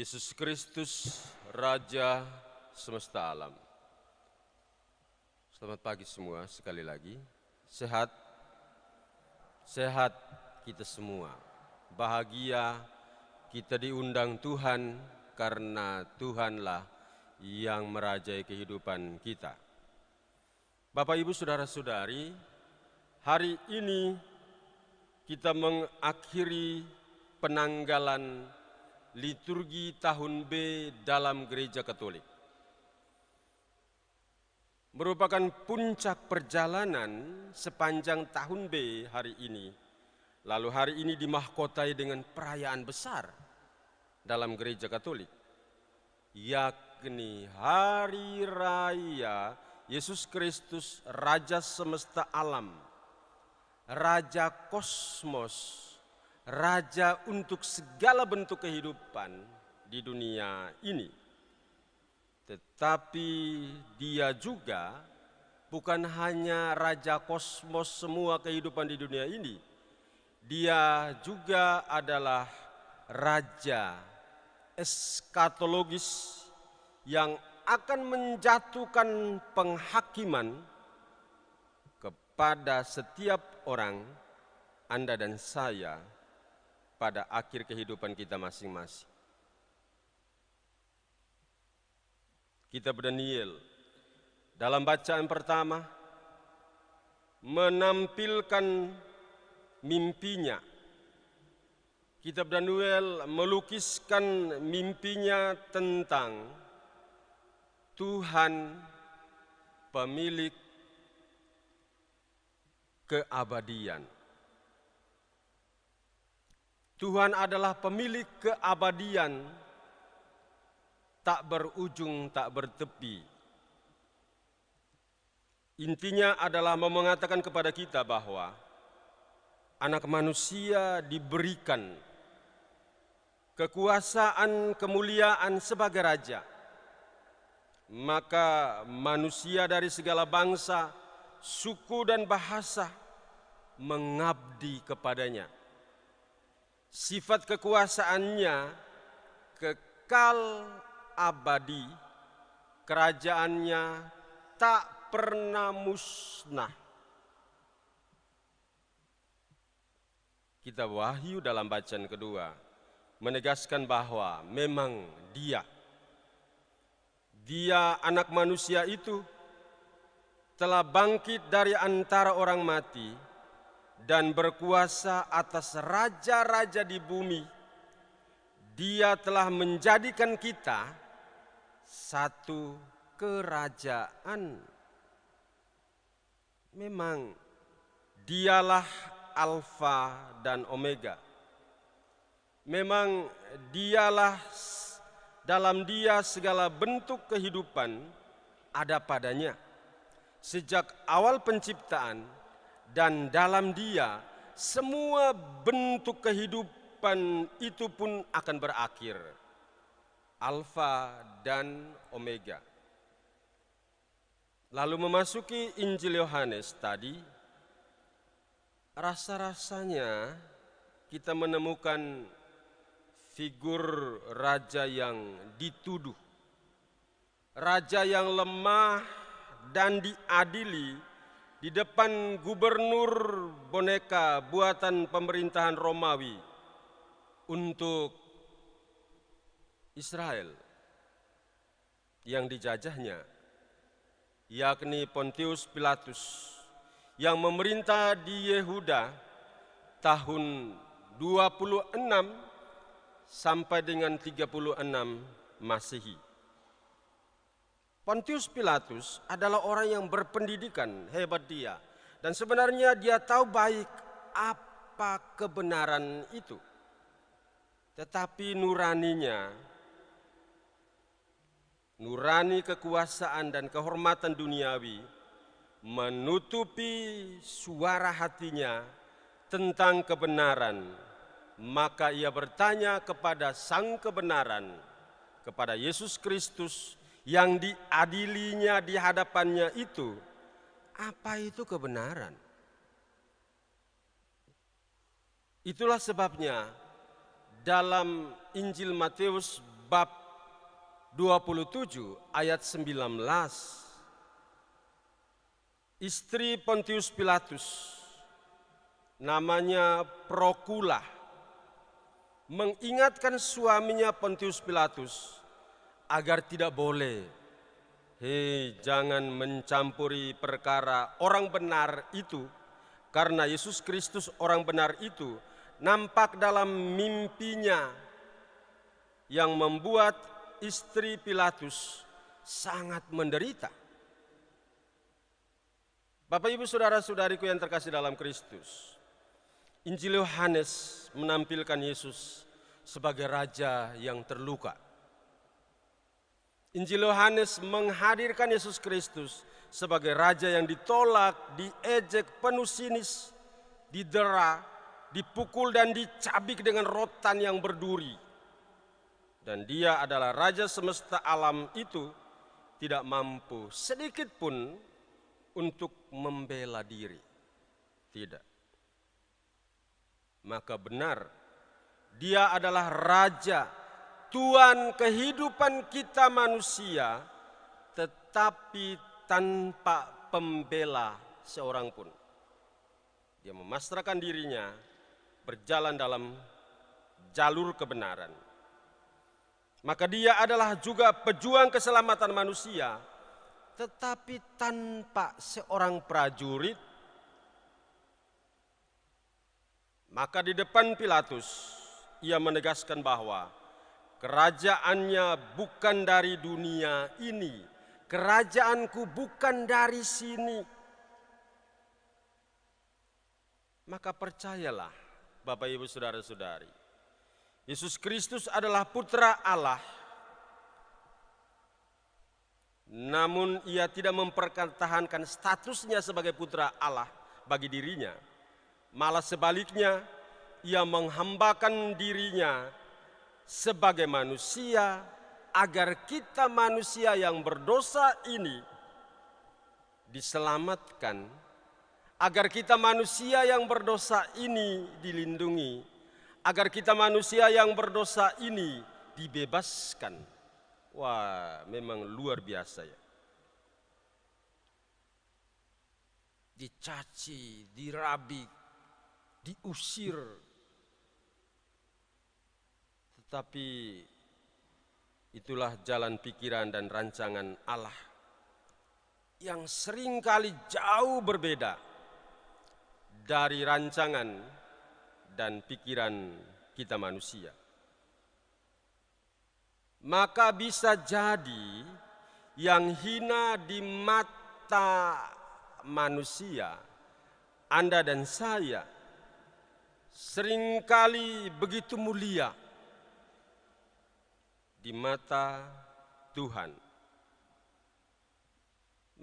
Yesus Kristus, Raja semesta alam. Selamat pagi semua sekali lagi. Sehat? Sehat kita semua. Bahagia kita diundang Tuhan karena Tuhanlah yang merajai kehidupan kita. Bapak, Ibu, Saudara-saudari, hari ini kita mengakhiri penanggalan liturgi tahun B dalam Gereja Katolik. Merupakan puncak perjalanan sepanjang tahun B hari ini. Lalu hari ini dimahkotai dengan perayaan besar dalam Gereja Katolik, yakni Hari Raya Yesus Kristus, Raja semesta alam, Raja kosmos, Raja untuk segala bentuk kehidupan di dunia ini. Tetapi dia juga bukan hanya Raja kosmos semua kehidupan di dunia ini. Dia juga adalah Raja eskatologis yang akan menjatuhkan penghakiman kepada setiap orang, Anda dan saya, pada akhir kehidupan kita masing-masing. Kitab Daniel dalam bacaan pertama menampilkan mimpinya. Kitab Daniel melukiskan mimpinya tentang Tuhan pemilik keabadian. Tuhan adalah pemilik keabadian, tak berujung, tak bertepi. Intinya adalah mengatakan kepada kita bahwa anak manusia diberikan kekuasaan, kemuliaan sebagai raja. Maka manusia dari segala bangsa, suku dan bahasa mengabdi kepadanya. Sifat kekuasaannya kekal abadi, kerajaannya tak pernah musnah. Kitab Wahyu dalam bacaan kedua menegaskan bahwa memang dia anak manusia itu telah bangkit dari antara orang mati dan berkuasa atas raja-raja di bumi. Dia telah menjadikan kita satu kerajaan. Memang dialah Alfa dan Omega. Memang dialah, dalam dia segala bentuk kehidupan ada padanya. Sejak awal penciptaan, dan dalam dia semua bentuk kehidupan itu pun akan berakhir. Alfa dan Omega. Lalu memasuki Injil Yohanes tadi, rasa-rasanya kita menemukan figur raja yang dituduh. Raja yang lemah dan diadili di depan gubernur boneka buatan pemerintahan Romawi untuk Israel yang dijajahnya, yakni Pontius Pilatus yang memerintah di Yehuda tahun 26 sampai dengan 36 Masehi. Pontius Pilatus adalah orang yang berpendidikan, hebat dia. Dan sebenarnya dia tahu baik apa kebenaran itu. Tetapi nurani kekuasaan dan kehormatan duniawi menutupi suara hatinya tentang kebenaran. Maka ia bertanya kepada Sang Kebenaran, kepada Yesus Kristus, yang diadilinya di hadapannya itu, apa itu kebenaran? Itulah sebabnya dalam Injil Matius bab 27 ayat 19. Istri Pontius Pilatus, namanya Prokula, mengingatkan suaminya Pontius Pilatus agar tidak boleh, jangan mencampuri perkara orang benar itu, karena Yesus Kristus orang benar itu nampak dalam mimpinya yang membuat istri Pilatus sangat menderita. Bapak Ibu saudara-saudariku yang terkasih dalam Kristus, Injil Yohanes menampilkan Yesus sebagai raja yang terluka. Injil Yohanes menghadirkan Yesus Kristus sebagai raja yang ditolak, diejek, penuh sinis, didera, dipukul dan dicabik dengan rotan yang berduri. Dan dia adalah raja semesta alam itu tidak mampu sedikit pun untuk membela diri. Tidak. Maka benar, dia adalah raja, Tuhan kehidupan kita manusia, tetapi tanpa pembela seorang pun. Dia memasrahkan dirinya berjalan dalam jalur kebenaran. Maka dia adalah juga pejuang keselamatan manusia, tetapi tanpa seorang prajurit. Maka di depan Pilatus, ia menegaskan bahwa kerajaannya bukan dari dunia ini, kerajaanku bukan dari sini. Maka percayalah Bapak Ibu saudara-saudari, Yesus Kristus adalah putra Allah. Namun ia tidak mempertahankan statusnya sebagai putra Allah bagi dirinya. Malah sebaliknya, ia menghambakan dirinya sebagai manusia agar kita manusia yang berdosa ini diselamatkan, agar kita manusia yang berdosa ini dilindungi, agar kita manusia yang berdosa ini dibebaskan. Wah, memang luar biasa ya. Dicaci, dirabik, diusir. Tetapi itulah jalan pikiran dan rancangan Allah yang seringkali jauh berbeda dari rancangan dan pikiran kita manusia. Maka bisa jadi yang hina di mata manusia, Anda dan saya, seringkali begitu mulia di mata Tuhan.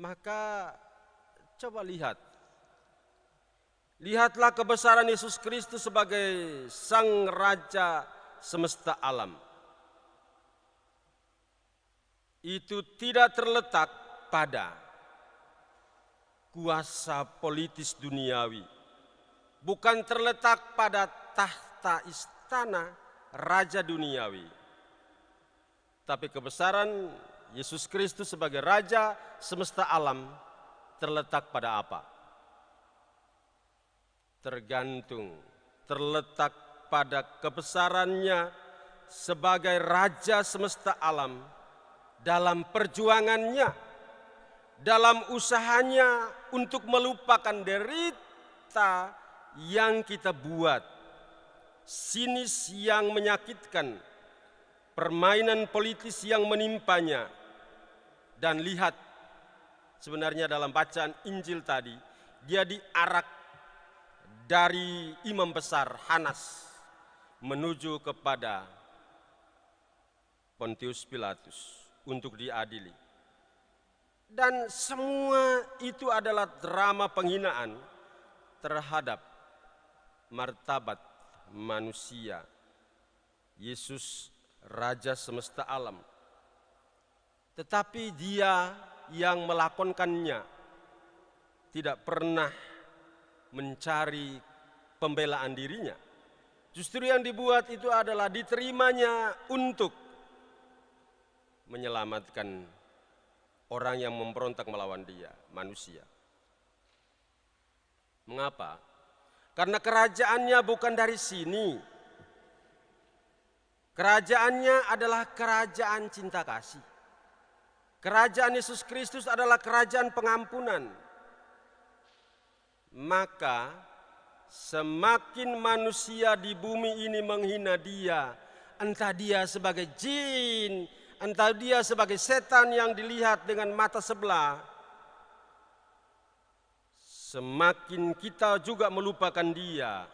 Maka coba lihatlah kebesaran Yesus Kristus sebagai Sang Raja semesta alam. Itu tidak terletak pada kuasa politis duniawi, bukan terletak pada tahta istana raja duniawi, tapi kebesaran Yesus Kristus sebagai Raja semesta alam terletak pada apa? Terletak pada kebesarannya sebagai Raja semesta alam dalam perjuangannya, dalam usahanya untuk melupakan derita yang kita buat, sinis yang menyakitkan, permainan politis yang menimpanya. Dan lihat, sebenarnya dalam bacaan Injil tadi, dia diarak dari imam besar Hanas menuju kepada Pontius Pilatus untuk diadili. Dan semua itu adalah drama penghinaan terhadap martabat manusia. Yesus Raja semesta alam. Tetapi dia yang melakonkannya tidak pernah mencari pembelaan dirinya. Justru yang dibuat itu adalah diterimanya untuk menyelamatkan orang yang memberontak melawan dia, manusia. Mengapa? Karena kerajaannya bukan dari sini. Kerajaannya adalah kerajaan cinta kasih. Kerajaan Yesus Kristus adalah kerajaan pengampunan. Maka semakin manusia di bumi ini menghina dia, entah dia sebagai jin, entah dia sebagai setan yang dilihat dengan mata sebelah, semakin kita juga melupakan dia.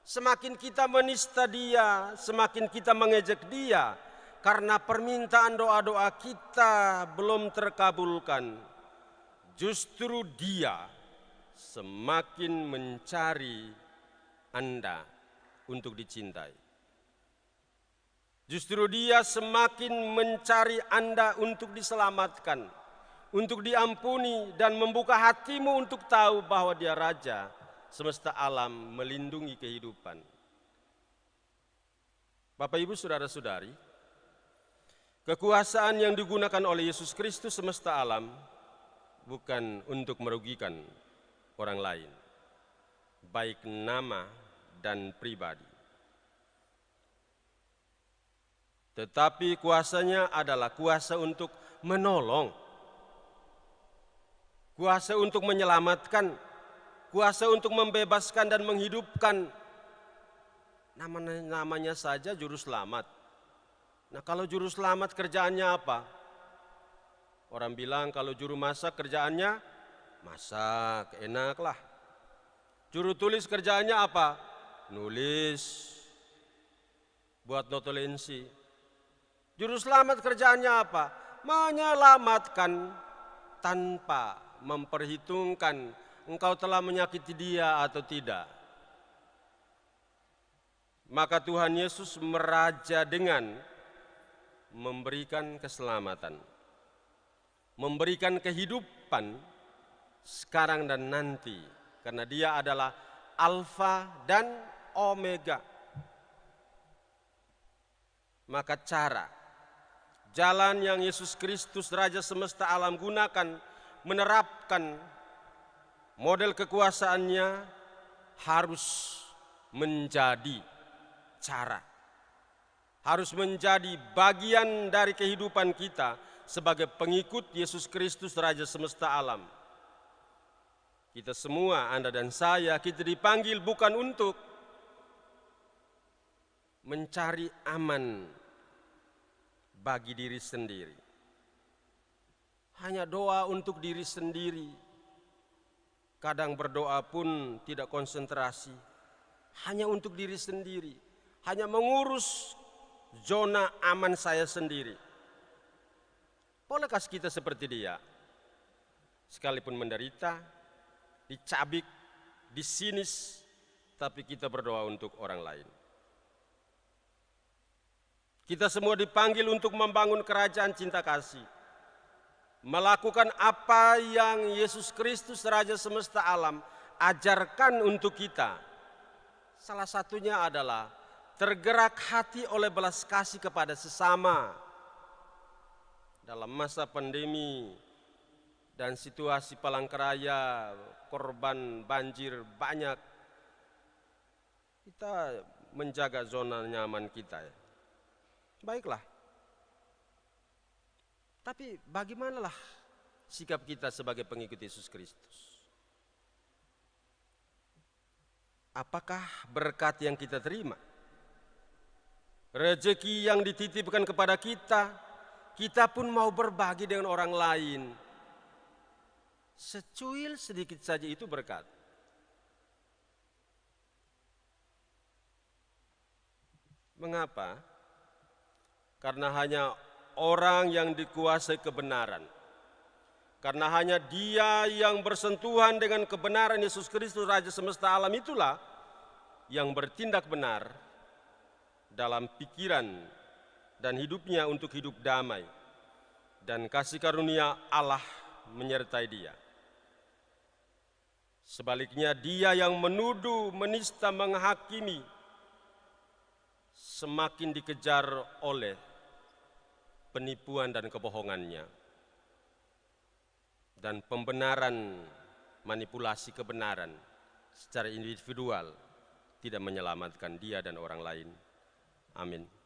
Semakin kita menista dia, semakin kita mengejek dia, karena permintaan doa-doa kita belum terkabulkan. Justru dia semakin mencari Anda untuk dicintai. Justru dia semakin mencari Anda untuk diselamatkan, untuk diampuni, dan membuka hatimu untuk tahu bahwa dia Raja semesta alam, melindungi kehidupan. Bapak, Ibu, saudara-saudari, kekuasaan yang digunakan oleh Yesus Kristus semesta alam bukan untuk merugikan orang lain, baik nama dan pribadi. Tetapi kuasanya adalah kuasa untuk menolong, kuasa untuk menyelamatkan, kuasa untuk membebaskan dan menghidupkan. Namanya saja juru selamat. Nah, kalau juru selamat kerjaannya apa? Orang bilang kalau juru masak kerjaannya masak, enak lah. Juru tulis kerjaannya apa? Nulis, buat notulensi. Juru selamat kerjaannya apa? Menyelamatkan tanpa memperhitungkan engkau telah menyakiti dia atau tidak. Maka Tuhan Yesus meraja dengan memberikan keselamatan, memberikan kehidupan sekarang dan nanti, karena dia adalah Alfa dan Omega. Maka jalan yang Yesus Kristus Raja semesta alam gunakan menerapkan model kekuasaannya harus menjadi harus menjadi bagian dari kehidupan kita sebagai pengikut Yesus Kristus Raja semesta alam. Kita semua, Anda dan saya, kita dipanggil bukan untuk mencari aman bagi diri sendiri, hanya doa untuk diri sendiri. Kadang berdoa pun tidak konsentrasi, hanya untuk diri sendiri, hanya mengurus zona aman saya sendiri. Bolehkah kita seperti dia? Sekalipun menderita, dicabik, disinis, tapi kita berdoa untuk orang lain. Kita semua dipanggil untuk membangun kerajaan cinta kasih, melakukan apa yang Yesus Kristus Raja semesta alam ajarkan untuk kita. Salah satunya adalah tergerak hati oleh belas kasih kepada sesama. Dalam masa pandemi dan situasi Palangkaraya, korban banjir banyak, kita menjaga zona nyaman kita. Baiklah. Tapi bagimanalah sikap kita sebagai pengikut Yesus Kristus? Apakah berkat yang kita terima, rezeki yang dititipkan kepada kita, kita pun mau berbagi dengan orang lain? Secuil sedikit saja itu berkat. Mengapa? Karena hanya orang yang dikuasai kebenaran, karena hanya dia yang bersentuhan dengan kebenaran Yesus Kristus Raja semesta alam itulah yang bertindak benar dalam pikiran dan hidupnya untuk hidup damai, dan kasih karunia Allah menyertai dia. Sebaliknya dia yang menuduh, menista, menghakimi semakin dikejar oleh penipuan dan kebohongannya, dan pembenaran manipulasi kebenaran secara individual tidak menyelamatkan dia dan orang lain. Amin.